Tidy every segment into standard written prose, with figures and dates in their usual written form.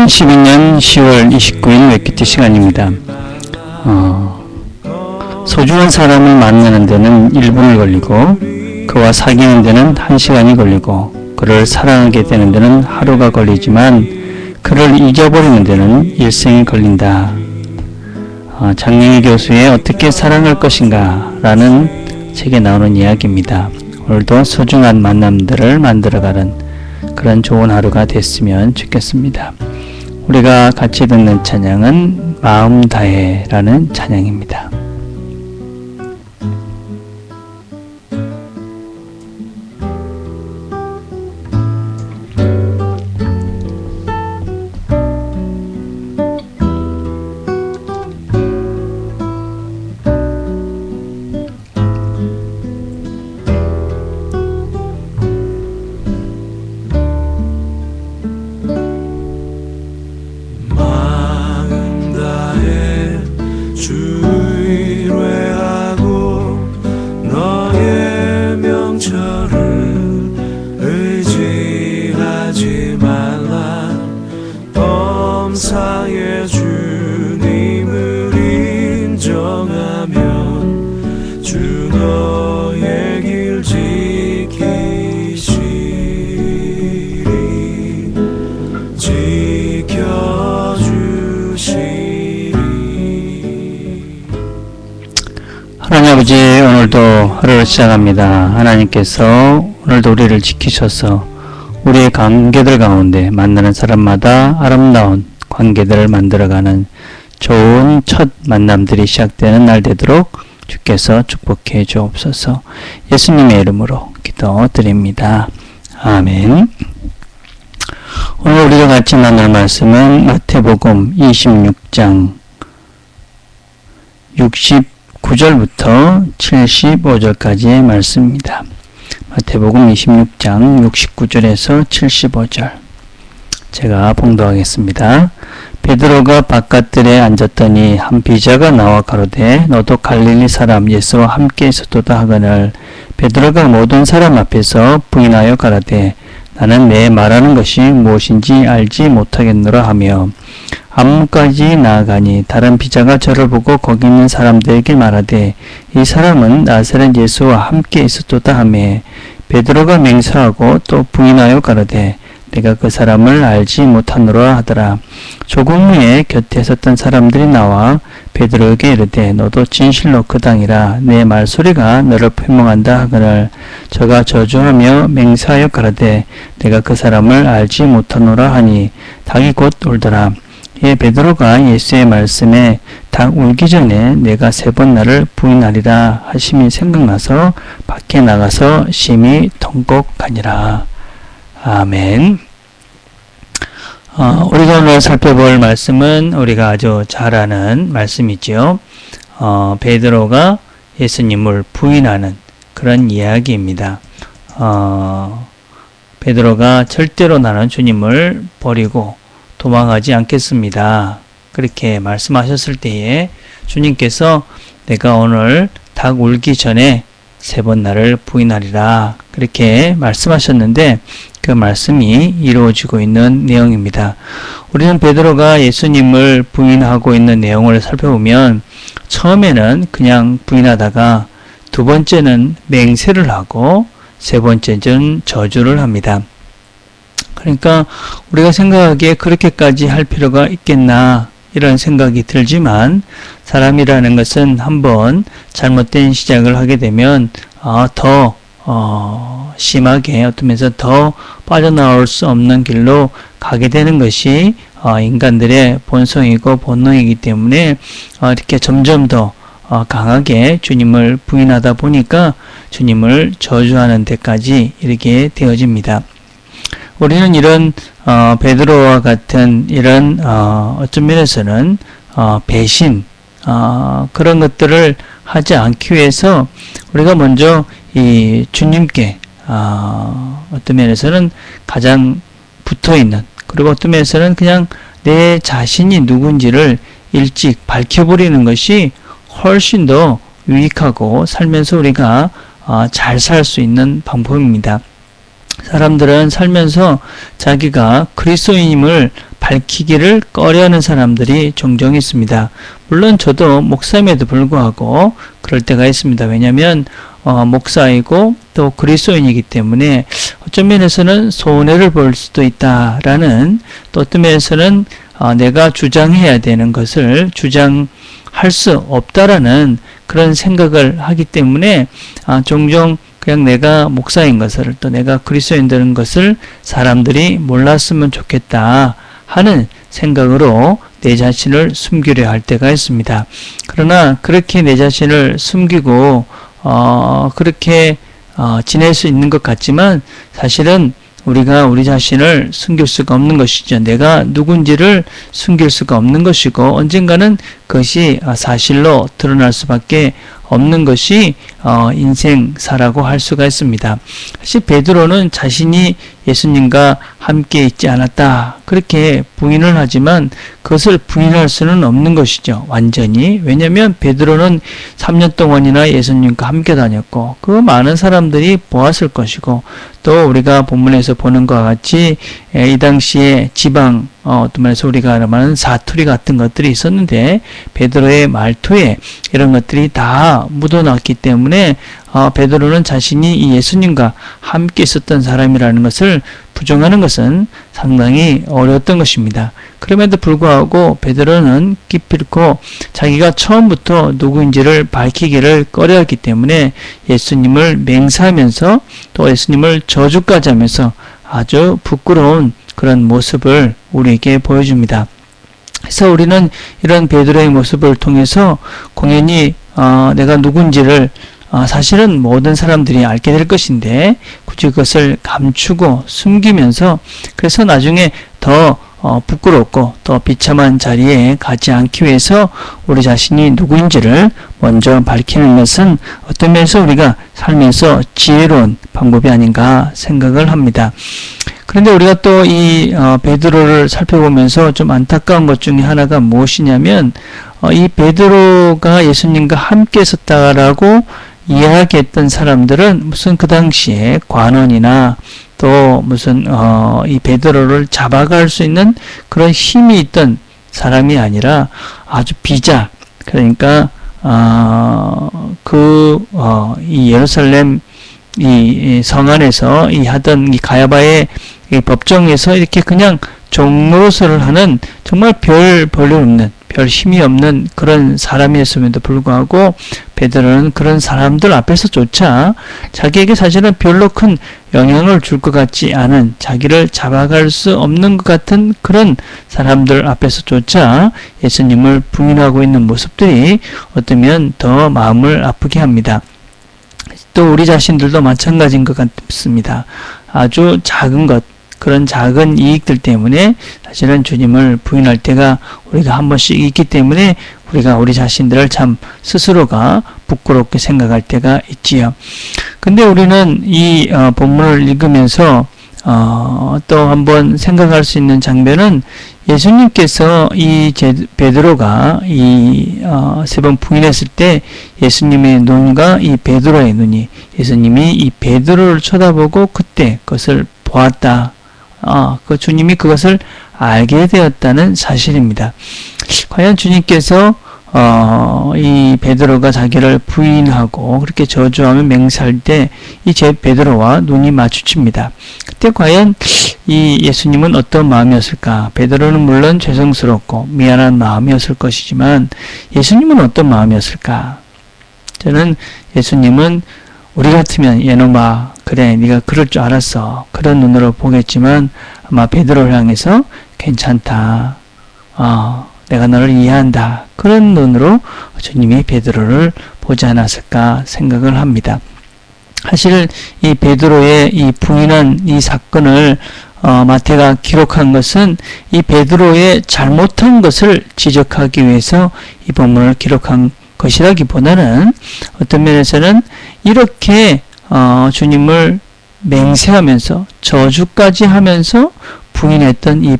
2012년 10월 29일 웨키트 시간입니다. 소중한 사람을 만나는 데는 1분을 걸리고 그와 사귀는 데는 1시간이 걸리고 그를 사랑하게 되는 데는 하루가 걸리지만 그를 잊어버리는 데는 일생이 걸린다. 장영희 교수의 어떻게 사랑할 것인가 라는 책에 나오는 이야기입니다. 오늘도 소중한 만남들을 만들어가는 그런 좋은 하루가 됐으면 좋겠습니다. 우리가 같이 듣는 찬양은 마음 다해 라는 찬양입니다. 범사의 주님을 인정하면 주 너의 길 지키시리 지켜주시리. 하나님 아버지, 오늘도 하루를 시작합니다. 하나님께서 오늘도 우리를 지키셔서 우리의 관계들 가운데 만나는 사람마다 아름다운 관계들을 만들어가는 좋은 첫 만남들이 시작되는 날 되도록 주께서 축복해 주옵소서. 예수님의 이름으로 기도드립니다. 아멘. 오늘 우리가 같이 나눌 말씀은 마태복음 26장 69절부터 75절까지의 말씀입니다. 마태복음 26장 69절에서 75절 제가 봉독하겠습니다. 베드로가 바깥들에 앉았더니 한 비자가 나와 가로되 너도 갈릴리 사람 예수와 함께 있었도다 하거늘 베드로가 모든 사람 앞에서 부인하여 가라되 나는 내 말하는 것이 무엇인지 알지 못하겠노라 하며 앞문까지 나아가니 다른 비자가 저를 보고 거기 있는 사람들에게 말하되 이 사람은 나사렛 예수와 함께 있었도다 하며 베드로가 맹세하고 또 부인하여 가라되 내가 그 사람을 알지 못하노라 하더라. 조금 후에 곁에 섰던 사람들이 나와 베드로에게 이르되 너도 진실로 그 당이라 내 말소리가 너를 표명한다 하거늘 저가 저주하며 맹세하여 가라되 내가 그 사람을 알지 못하노라 하니 닭이 곧 울더라. 예, 베드로가 예수의 말씀에 닭 울기 전에 내가 3번 나를 부인하리라 하심이 생각나서 밖에 나가서 심히 통곡하니라. 아멘. 우리가 오늘 살펴볼 말씀은 우리가 아주 잘 아는 말씀이죠. 베드로가 예수님을 부인하는 그런 이야기입니다. 베드로가 절대로 나는 주님을 버리고 도망하지 않겠습니다. 그렇게 말씀하셨을 때에 주님께서 내가 오늘 닭 울기 전에 3번 나를 부인하리라 그렇게 말씀하셨는데 그 말씀이 이루어지고 있는 내용입니다. 우리는 베드로가 예수님을 부인하고 있는 내용을 살펴보면 처음에는 그냥 부인하다가 두 번째는 맹세를 하고 세 번째는 저주를 합니다. 그러니까 우리가 생각하기에 그렇게까지 할 필요가 있겠나 이런 생각이 들지만 사람이라는 것은 한번 잘못된 시작을 하게 되면 더 심하게 어떤 면에서 더 빠져나올 수 없는 길로 가게 되는 것이 인간들의 본성이고 본능이기 때문에 이렇게 점점 더 강하게 주님을 부인하다 보니까 주님을 저주하는 데까지 이르게 되어집니다. 우리는 이런 베드로와 같은 이런 어떤 면에서는 배신 그런 것들을 하지 않기 위해서 우리가 먼저 이 주님께 어떤 면에서는 가장 붙어있는 그리고 어떤 면에서는 그냥 내 자신이 누군지를 일찍 밝혀버리는 것이 훨씬 더 유익하고 살면서 우리가 잘 살 수 있는 방법입니다. 사람들은 살면서 자기가 그리스도인임을 밝히기를 꺼려하는 사람들이 종종 있습니다. 물론 저도 목사임에도 불구하고 그럴 때가 있습니다. 왜냐하면 목사이고 또 그리스도인이기 때문에 어떤 면에서는 손해를 볼 수도 있다라는, 또 어떤 면에서는 내가 주장해야 되는 것을 주장할 수 없다라는 그런 생각을 하기 때문에 종종 그냥 내가 목사인 것을, 또 내가 그리스도인 되는 것을 사람들이 몰랐으면 좋겠다 하는 생각으로 내 자신을 숨기려 할 때가 있습니다. 그러나 그렇게 내 자신을 숨기고 그렇게 지낼 수 있는 것 같지만 사실은 우리가 우리 자신을 숨길 수가 없는 것이죠. 내가 누군지를 숨길 수가 없는 것이고 언젠가는 그것이 사실로 드러날 수밖에 없는 것이 인생사라고 할 수가 있습니다. 사실 베드로는 자신이 예수님과 함께 있지 않았다 그렇게 부인을 하지만 그것을 부인할 수는 없는 것이죠. 완전히. 왜냐하면 베드로는 3년 동안이나 예수님과 함께 다녔고 그 많은 사람들이 보았을 것이고, 또 우리가 본문에서 보는 것과 같이 이 당시에 지방 어떤 말에서 우리가 말하는 사투리 같은 것들이 있었는데 베드로의 말투에 이런 것들이 다 묻어났기 때문에 베드로는 자신이 이 예수님과 함께 있었던 사람이라는 것을 부정하는 것은 상당히 어려웠던 것입니다. 그럼에도 불구하고 베드로는 기필코 자기가 처음부터 누구인지를 밝히기를 꺼려했기 때문에 예수님을 맹세하면서 또 예수님을 저주까지 하면서 아주 부끄러운 그런 모습을 우리에게 보여줍니다. 그래서 우리는 이런 베드로의 모습을 통해서 공연히 내가 누군지를 사실은 모든 사람들이 알게 될 것인데 굳이 그것을 감추고 숨기면서, 그래서 나중에 더 부끄럽고 또 비참한 자리에 가지 않기 위해서 우리 자신이 누구인지를 먼저 밝히는 것은 어떤 면에서 우리가 살면서 지혜로운 방법이 아닌가 생각을 합니다. 그런데 우리가 또 이 베드로를 살펴보면서 좀 안타까운 것 중에 하나가 무엇이냐면 이 베드로가 예수님과 함께 있었다라고 이야기했던 사람들은 무슨 그 당시에 관원이나 또 무슨 이 베드로를 잡아갈 수 있는 그런 힘이 있던 사람이 아니라 아주 비자, 그러니까 이 예루살렘 이 성 안에서 이 하던 이 가야바의 이 법정에서 이렇게 그냥 종로릇을 하는 정말 별 볼일 없는, 별 힘이 없는 그런 사람이었음에도 불구하고 베드로는 그런 사람들 앞에서조차 자기에게 사실은 별로 큰 영향을 줄 것 같지 않은, 자기를 잡아갈 수 없는 것 같은 그런 사람들 앞에서조차 예수님을 부인하고 있는 모습들이 어쩌면 더 마음을 아프게 합니다. 또 우리 자신들도 마찬가지인 것 같습니다. 아주 작은 것, 그런 작은 이익들 때문에 사실은 주님을 부인할 때가 우리가 한 번씩 있기 때문에 우리가 우리 자신들을 참 스스로가 부끄럽게 생각할 때가 있지요. 근데 우리는 이 본문을 읽으면서 또 한번 생각할 수 있는 장면은 예수님께서 이 베드로가 세 번 부인했을 때 예수님의 눈과 이 베드로의 눈이, 예수님이 이 베드로를 쳐다보고 그때 그것을 보았다. 그 주님이 그것을 알게 되었다는 사실입니다. 과연 주님께서 이 베드로가 자기를 부인하고 그렇게 저주하며 맹세할 때 이 베드로와 눈이 마주칩니다. 그때 과연 이 예수님은 어떤 마음이었을까? 베드로는 물론 죄송스럽고 미안한 마음이었을 것이지만 예수님은 어떤 마음이었을까? 저는 예수님은 우리 같으면 얘놈아, 그래 네가 그럴 줄 알았어, 그런 눈으로 보겠지만 아마 베드로를 향해서 괜찮다, 내가 너를 이해한다, 그런 눈으로 주님이 베드로를 보지 않았을까 생각을 합니다. 사실 이 베드로의 이 부인한 이 사건을 마태가 기록한 것은 이 베드로의 잘못한 것을 지적하기 위해서 이 본문을 기록한 것이라기보다는 어떤 면에서는 이렇게 주님을 맹세하면서 저주까지 하면서 부인했던 이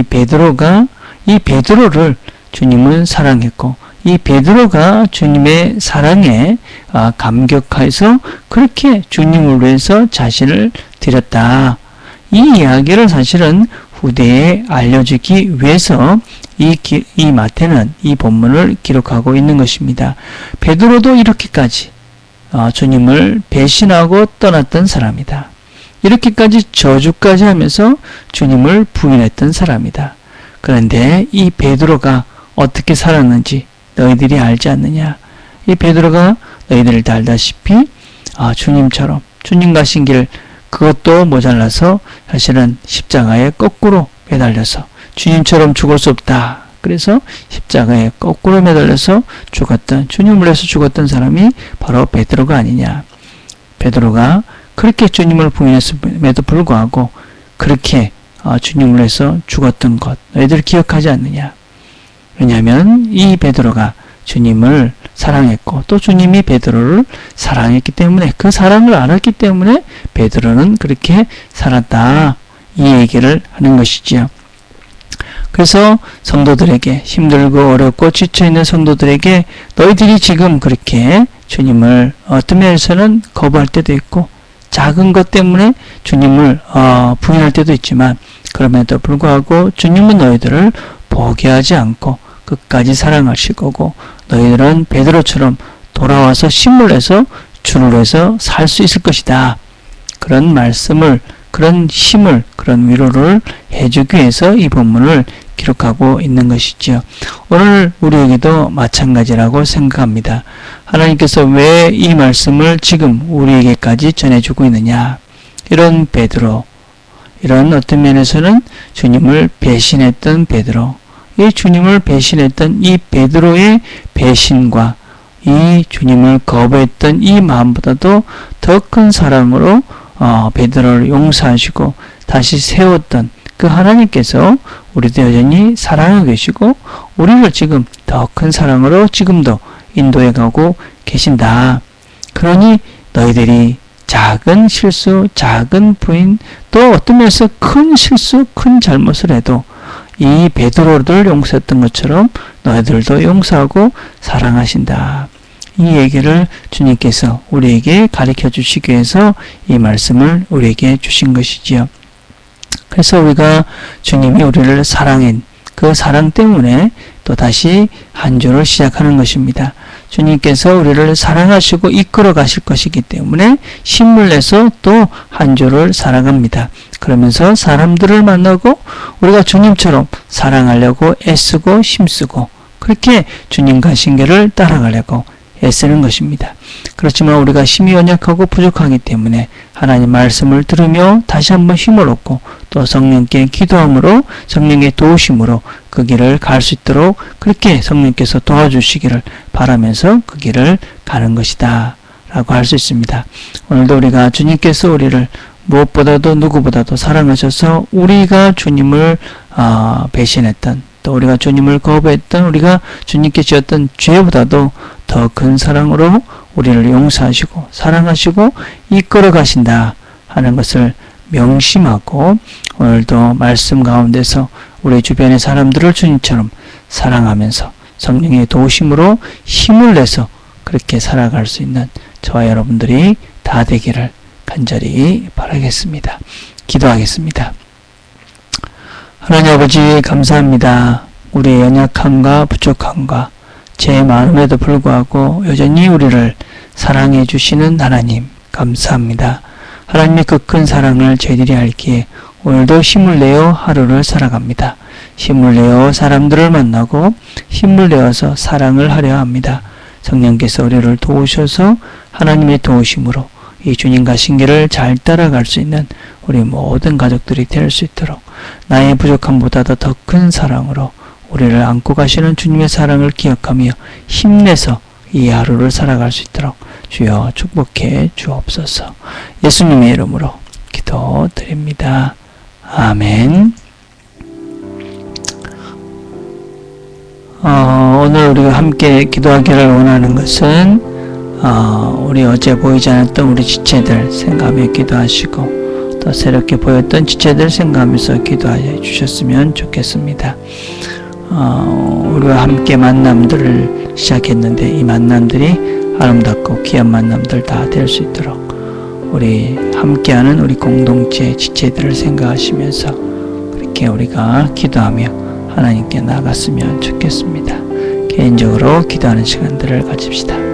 베드로가 이 베드로를 주님은 사랑했고 이 베드로가 주님의 사랑에 감격해서 그렇게 주님을 위해서 자신을 드렸다. 이 이야기를 사실은 후대에 알려주기 위해서 이 마태는 이 본문을 기록하고 있는 것입니다. 베드로도 이렇게까지 주님을 배신하고 떠났던 사람이다. 이렇게까지 저주까지 하면서 주님을 부인했던 사람이다. 그런데 이 베드로가 어떻게 살았는지 너희들이 알지 않느냐? 이 베드로가 너희들 다 알다시피 주님처럼 주님 가신 길 그것도 모자라서 사실은 십자가에 거꾸로 매달려서 주님처럼 죽을 수 없다. 그래서 십자가에 거꾸로 매달려서 죽었던 주님을 위해서 죽었던 사람이 바로 베드로가 아니냐. 베드로가 그렇게 주님을 부인했음에도 불구하고 그렇게 주님을 위해서 죽었던 것 너희들 기억하지 않느냐. 왜냐하면 이 베드로가 주님을 사랑했고 또 주님이 베드로를 사랑했기 때문에 그 사랑을 알았기 때문에 베드로는 그렇게 살았다. 이 얘기를 하는 것이지요. 그래서 성도들에게 힘들고 어렵고 지쳐있는 성도들에게 너희들이 지금 그렇게 주님을 어떤 면에서는 거부할 때도 있고 작은 것 때문에 주님을 부인할 때도 있지만 그럼에도 불구하고 주님은 너희들을 포기하지 않고 끝까지 사랑하실 거고 너희들은 베드로처럼 돌아와서 힘을 내서 주를 위해서 살 수 있을 것이다. 그런 말씀을 그런 힘을 그런 위로를 해주기 위해서 이 본문을 기록하고 있는 것이지요. 오늘 우리에게도 마찬가지라고 생각합니다. 하나님께서 왜 이 말씀을 지금 우리에게까지 전해주고 있느냐. 이런 베드로 이런 어떤 면에서는 주님을 배신했던 베드로 이 주님을 배신했던 이 베드로의 배신과 이 주님을 거부했던 이 마음보다도 더 큰 사랑으로 베드로를 용서하시고 다시 세웠던 그 하나님께서 우리도 여전히 사랑하고 계시고 우리를 지금 더 큰 사랑으로 지금도 인도해 가고 계신다. 그러니 너희들이 작은 실수, 작은 부인, 또 어떤 면에서 큰 실수, 큰 잘못을 해도 이 베드로를 용서했던 것처럼 너희들도 용서하고 사랑하신다. 이 얘기를 주님께서 우리에게 가르쳐 주시기 위해서 이 말씀을 우리에게 주신 것이지요. 그래서 우리가 주님이 우리를 사랑한 그 사랑 때문에 또 다시 한 주를 시작하는 것입니다. 주님께서 우리를 사랑하시고 이끌어 가실 것이기 때문에 힘을 내서 또 한 주를 살아갑니다. 그러면서 사람들을 만나고 우리가 주님처럼 사랑하려고 애쓰고 힘쓰고 그렇게 주님 가신 길을 따라가려고 애쓰는 것입니다. 그렇지만 우리가 힘이 연약하고 부족하기 때문에 하나님 말씀을 들으며 다시 한번 힘을 얻고 또 성령께 기도함으로 성령의 도우심으로 그 길을 갈 수 있도록 그렇게 성령께서 도와주시기를 바라면서 그 길을 가는 것이다 라고 할 수 있습니다. 오늘도 우리가 주님께서 우리를 무엇보다도 누구보다도 사랑하셔서 우리가 주님을 배신했던 또 우리가 주님을 거부했던 우리가 주님께 지었던 죄보다도 더 큰 사랑으로 우리를 용서하시고 사랑하시고 이끌어 가신다 하는 것을 명심하고 오늘도 말씀 가운데서 우리 주변의 사람들을 주님처럼 사랑하면서 성령의 도우심으로 힘을 내서 그렇게 살아갈 수 있는 저와 여러분들이 다 되기를 간절히 바라겠습니다. 기도하겠습니다. 하나님 아버지 감사합니다. 우리의 연약함과 부족함과 제 마음에도 불구하고 여전히 우리를 사랑해 주시는 하나님 감사합니다. 하나님의 그 큰 사랑을 저희들이 알기에 오늘도 힘을 내어 하루를 살아갑니다. 힘을 내어 사람들을 만나고 힘을 내어서 사랑을 하려 합니다. 성령께서 우리를 도우셔서 하나님의 도우심으로 이 주님 가신 길을 잘 따라갈 수 있는 우리 모든 가족들이 될 수 있도록 나의 부족함보다도 더 큰 사랑으로 우리를 안고 가시는 주님의 사랑을 기억하며 힘내서 이 하루를 살아갈 수 있도록 주여 축복해 주옵소서. 예수님의 이름으로 기도드립니다. 아멘. 오늘 우리가 함께 기도하기를 원하는 것은 우리 어제 보이지 않았던 우리 지체들 생각하며 기도하시고 또 새롭게 보였던 지체들 생각하면서 기도해 주셨으면 좋겠습니다. 우리와 함께 만남들을 시작했는데 이 만남들이 아름답고 귀한 만남들 다 될 수 있도록 우리 함께하는 우리 공동체 지체들을 생각하시면서 함께 우리가 기도하며 하나님께 나아갔으면 좋겠습니다. 개인적으로 기도하는 시간들을 가집시다.